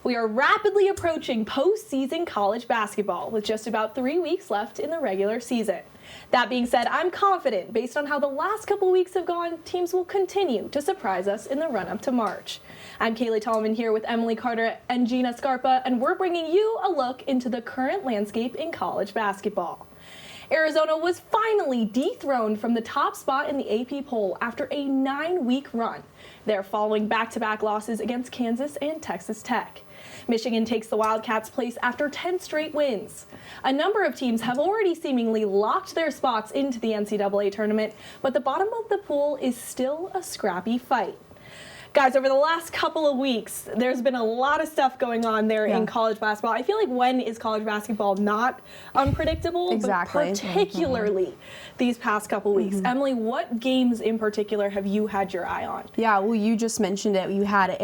We are rapidly approaching postseason college basketball with just about 3 weeks left in the regular season. That being said, I'm confident, based on how the last couple weeks have gone, teams will continue to surprise us in the run-up to March. I'm Cailey Thalman here with Emily Carter and Gina Scarpa, and we're bringing you a look into the current landscape in college basketball. Arizona was finally dethroned from the top spot in the AP poll after a 9-week run. They're following back-to-back losses against Kansas and Texas Tech. Michigan takes the Wildcats' place after 10 straight wins. A number of teams have already seemingly locked their spots into the NCAA tournament, but the bottom of the pool is still a scrappy fight. Guys, over the last couple of weeks, there's been a lot of stuff going on there in college basketball. I feel like when is college basketball not unpredictable? Exactly. But particularly these past couple weeks. Emily, what games in particular have you had your eye on? Yeah, well, you just mentioned it. You had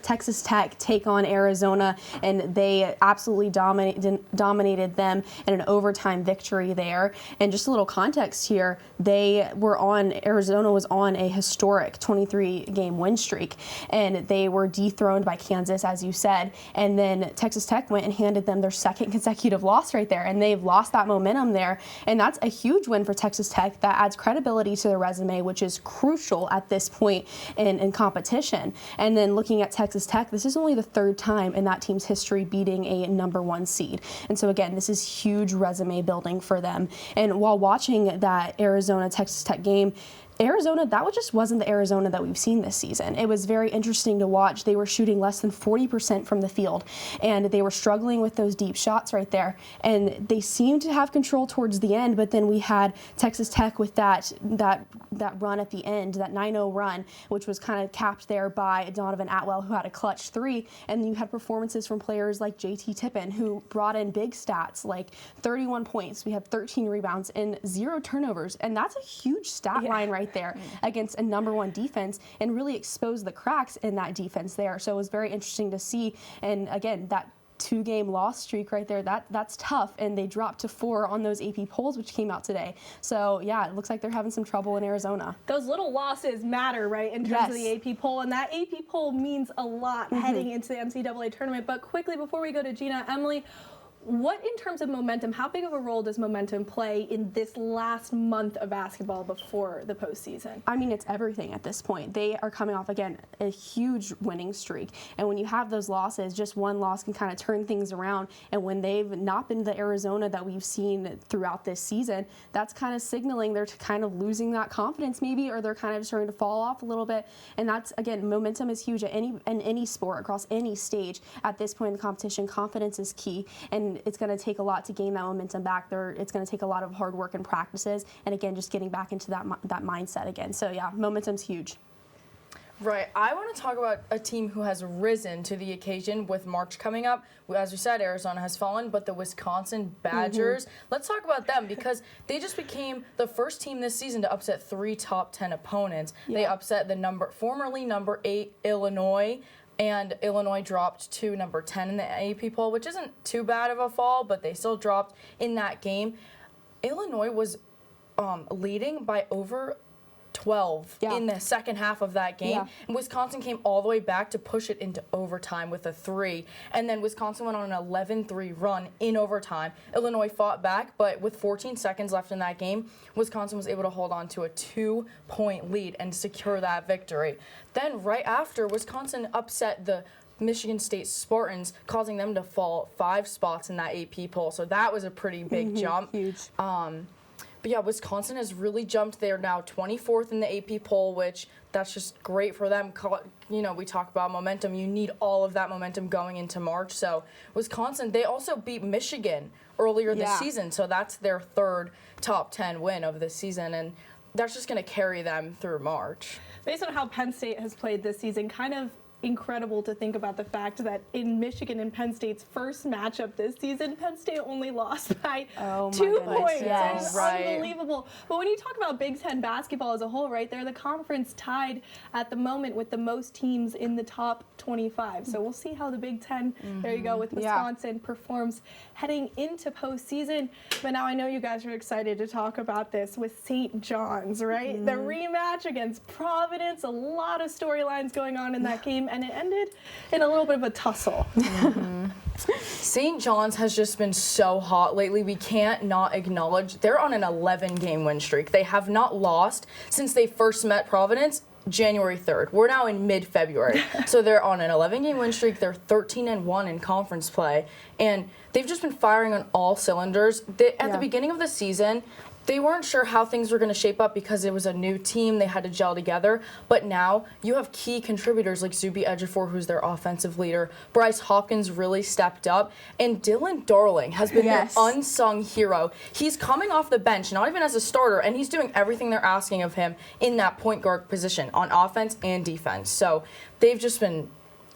Texas Tech take on Arizona, and they absolutely dominated them in an overtime victory there. And just a little context here, Arizona was on a historic 23-game win streak, and they were dethroned by Kansas, as you said, and then Texas Tech went and handed them their second consecutive loss right there, and they've lost that momentum there, and that's a huge win for Texas Tech. That adds credibility to their resume, which is crucial at this point in competition. And then looking at Texas Tech, this is only the third time in that team's history beating a #1 seed, and so again, this is huge resume building for them. And while watching that Arizona-Texas Tech game, Arizona, just wasn't the Arizona that we've seen this season. It was very interesting to watch. They were shooting less than 40% from the field, and they were struggling with those deep shots right there. And they seemed to have control towards the end, but then we had Texas Tech with that run at the end, that 9-0 run, which was kind of capped there by Donovan Atwell, who had a clutch three. And you had performances from players like JT Tippin, who brought in big stats, like 31 points. We had 13 rebounds and 0 turnovers. And that's a huge stat line right there against a #1 defense, and really exposed the cracks in that defense there. So it was very interesting to see. And again, that 2-game loss streak right there, that's tough, and they dropped to 4 on those AP polls, which came out today. So yeah, it looks like they're having some trouble in Arizona. Those little losses matter, right, in terms of the AP poll, and that AP poll means a lot heading into the NCAA tournament. But quickly, before we go to Gina, Emily, what, in terms of momentum, how big of a role does momentum play in this last month of basketball before the postseason? I mean, it's everything at this point. They are coming off, again, a huge winning streak. And when you have those losses, just one loss can kind of turn things around. And when they've not been the Arizona that we've seen throughout this season, that's kind of signaling they're kind of losing that confidence maybe, or they're kind of starting to fall off a little bit. And that's, again, momentum is huge in any sport, across any stage. At this point in the competition, confidence is key. And it's going to take a lot to gain that momentum back. It's going to take a lot of hard work and practices, and again, just getting back into that mindset again. So yeah, momentum's huge. Right. I want to talk about a team who has risen to the occasion with March coming up. As we said, Arizona has fallen, but the Wisconsin Badgers, let's talk about them, because they just became the first team this season to upset 3 top 10 opponents. They upset the formerly number 8 Illinois, and Illinois dropped to number 10 in the AP poll, which isn't too bad of a fall, but they still dropped in that game. Illinois was leading by over 12 in the second half of that game. And Wisconsin came all the way back to push it into overtime with a 3. And then Wisconsin went on an 11-3 run in overtime. Illinois fought back, but with 14 seconds left in that game, Wisconsin was able to hold on to a 2-point lead and secure that victory. Then right after, Wisconsin upset the Michigan State Spartans, causing them to fall 5 spots in that AP poll. So that was a pretty big jump. Huge. But yeah, Wisconsin has really jumped. They're now 24th in the AP poll, which that's just great for them. You know, we talk about momentum. You need all of that momentum going into March. So Wisconsin, they also beat Michigan earlier this season. So that's their 3rd top 10 win of this season. And that's just going to carry them through March. Based on how Penn State has played this season, kind of incredible to think about the fact that in Michigan and Penn State's first matchup this season, Penn State only lost by 2 points. Yes. It's unbelievable. But when you talk about Big Ten basketball as a whole, right, they're the conference tied at the moment with the most teams in the top 25. So we'll see how the Big Ten, there you go, with Wisconsin performs heading into postseason. But now I know you guys are excited to talk about this with St. John's, right? The rematch against Providence. A lot of storylines going on in that game. and it ended in a little bit of a tussle. St. John's has just been so hot lately. We can't not acknowledge they're on an 11-game win streak. They have not lost since they first met Providence January 3rd. We're now in mid-February. So they're on an 11-game win streak. They're 13-1 in conference play. And they've just been firing on all cylinders. At the beginning of the season, they weren't sure how things were going to shape up because it was a new team. They had to gel together. But now you have key contributors like Zuby Ejiofor, who's their offensive leader. Bryce Hopkins really stepped up. And Dylan Darling has been the unsung hero. He's coming off the bench, not even as a starter, and he's doing everything they're asking of him in that point guard position on offense and defense. So they've just been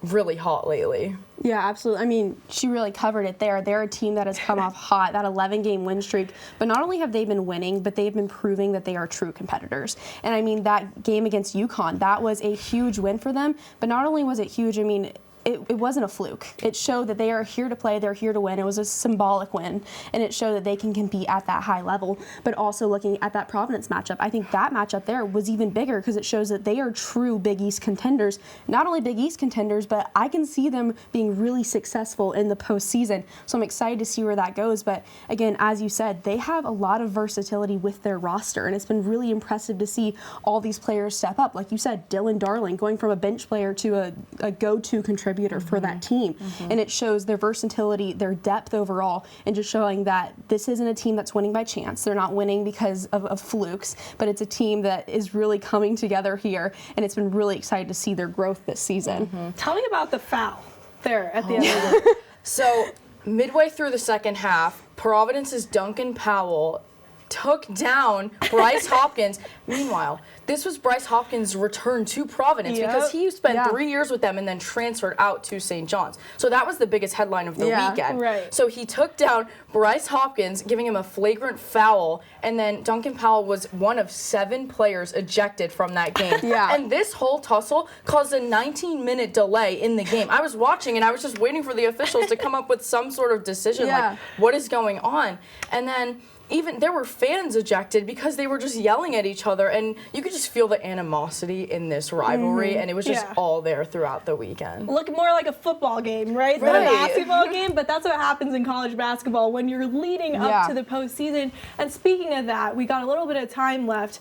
really hot lately. Yeah, absolutely. I mean, she really covered it there. They're a team that has come off hot, that 11-game win streak. But not only have they been winning, but they've been proving that they are true competitors. And I mean, that game against UConn, that was a huge win for them. But not only was it huge, I mean, it wasn't a fluke. It showed that they are here to play, they're here to win. It was a symbolic win, and it showed that they can compete at that high level. But also looking at that Providence matchup, I think that matchup there was even bigger because it shows that they are true Big East contenders. Not only Big East contenders, but I can see them being really successful in the postseason. So I'm excited to see where that goes. But again, as you said, they have a lot of versatility with their roster, and it's been really impressive to see all these players step up. Like you said, Dylan Darling going from a bench player to a go-to contributor for that team. And it shows their versatility, their depth overall, and just showing that this isn't a team that's winning by chance. They're not winning because of flukes, but it's a team that is really coming together here, and it's been really excited to see their growth this season. Tell me about the foul there at the end of it. So midway through the second half, Providence's Duncan Powell took down Bryce Hopkins. Meanwhile, this was Bryce Hopkins' return to Providence because he spent 3 years with them and then transferred out to St. John's. So that was the biggest headline of the weekend. Right. So he took down Bryce Hopkins, giving him a flagrant foul, and then Duncan Powell was one of 7 players ejected from that game. And this whole tussle caused a 19-minute delay in the game. I was watching and I was just waiting for the officials to come up with some sort of decision, like what is going on? And then even there were fans ejected because they were just yelling at each other, and you could just feel the animosity in this rivalry, and it was just all there throughout the weekend. Look more like a football game, right? Than a basketball game, but that's what happens in college basketball when you're leading up to the postseason. And speaking of that, we got a little bit of time left.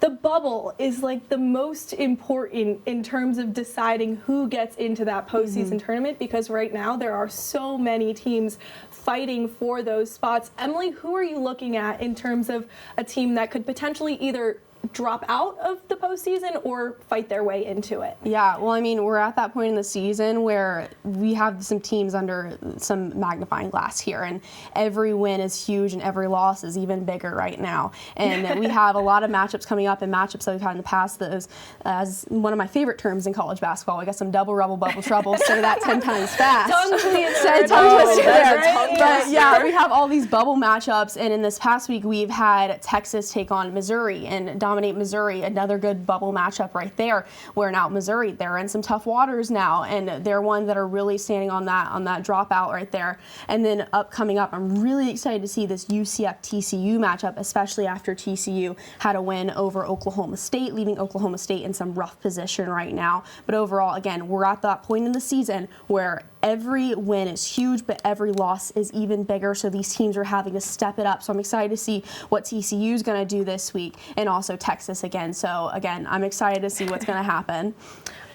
The bubble is like the most important in terms of deciding who gets into that postseason tournament, because right now there are so many teams fighting for those spots. Emily, who are you looking at in terms of a team that could potentially either drop out of the postseason or fight their way into it? Yeah, well, I mean, we're at that point in the season where we have some teams under some magnifying glass here, and every win is huge and every loss is even bigger right now. And we have a lot of matchups coming up, and matchups that we've had in the past that is, as one of my favorite terms in college basketball, we got some double rubble bubble trouble, say that 10 times fast. Tongue twister there. But yeah, we have all these bubble matchups, and in this past week we've had Texas take on Missouri and dominate Missouri, another good bubble matchup right there, where now Missouri, they're in some tough waters now, and they're one that are really standing on that dropout right there. And then coming up, I'm really excited to see this UCF-TCU matchup, especially after TCU had a win over Oklahoma State, leaving Oklahoma State in some rough position right now. But overall, again, we're at that point in the season where every win is huge, but every loss is even bigger, so these teams are having to step it up. So I'm excited to see what TCU is going to do this week, and also Texas again. So again, I'm excited to see what's going to happen.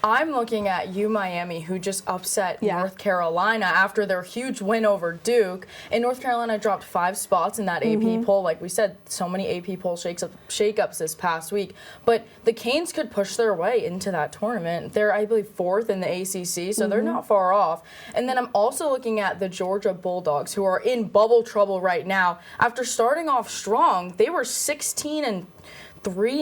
I'm looking at Miami, who just upset North Carolina after their huge win over Duke. And North Carolina dropped 5 spots in that AP poll. Like we said, so many AP poll shakeups this past week. But the Canes could push their way into that tournament. They're, I believe, 4th in the ACC, so they're not far off. And then I'm also looking at the Georgia Bulldogs, who are in bubble trouble right now. After starting off strong, they were 16-3.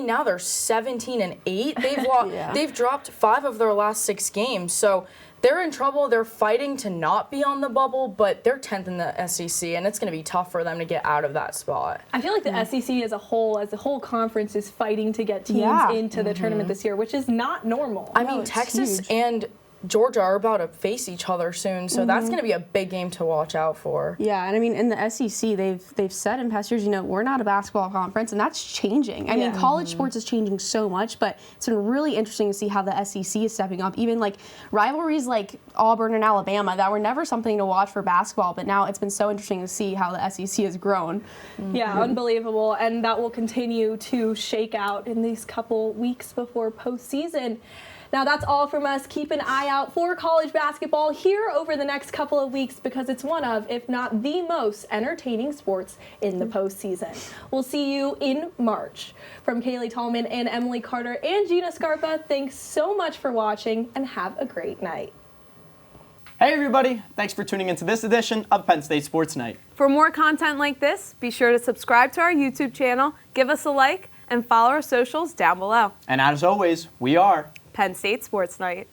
Now they're 17-8. They've dropped 5 of their last 6 games. So they're in trouble. They're fighting to not be on the bubble, but they're 10th in the SEC, and it's going to be tough for them to get out of that spot. I feel like the SEC as a whole conference is fighting to get teams into the tournament this year, which is not normal. I mean, Texas and Georgia are about to face each other soon, so that's going to be a big game to watch out for. Yeah, and I mean, in the SEC, they've said in past years, we're not a basketball conference, and that's changing. I mean, college sports is changing so much, but it's been really interesting to see how the SEC is stepping up. Even like rivalries like Auburn and Alabama that were never something to watch for basketball, but now it's been so interesting to see how the SEC has grown. Yeah, unbelievable, and that will continue to shake out in these couple weeks before postseason. Now that's all from us. Keep an eye out for college basketball here over the next couple of weeks because it's one of, if not the most entertaining sports in the postseason. We'll see you in March. From Cailey Thalman and Emily Carter and Gina Scarpa, thanks so much for watching and have a great night. Hey everybody, thanks for tuning into this edition of Penn State Sports Night. For more content like this, be sure to subscribe to our YouTube channel, give us a like, and follow our socials down below. And as always, we are Penn State Sports Night.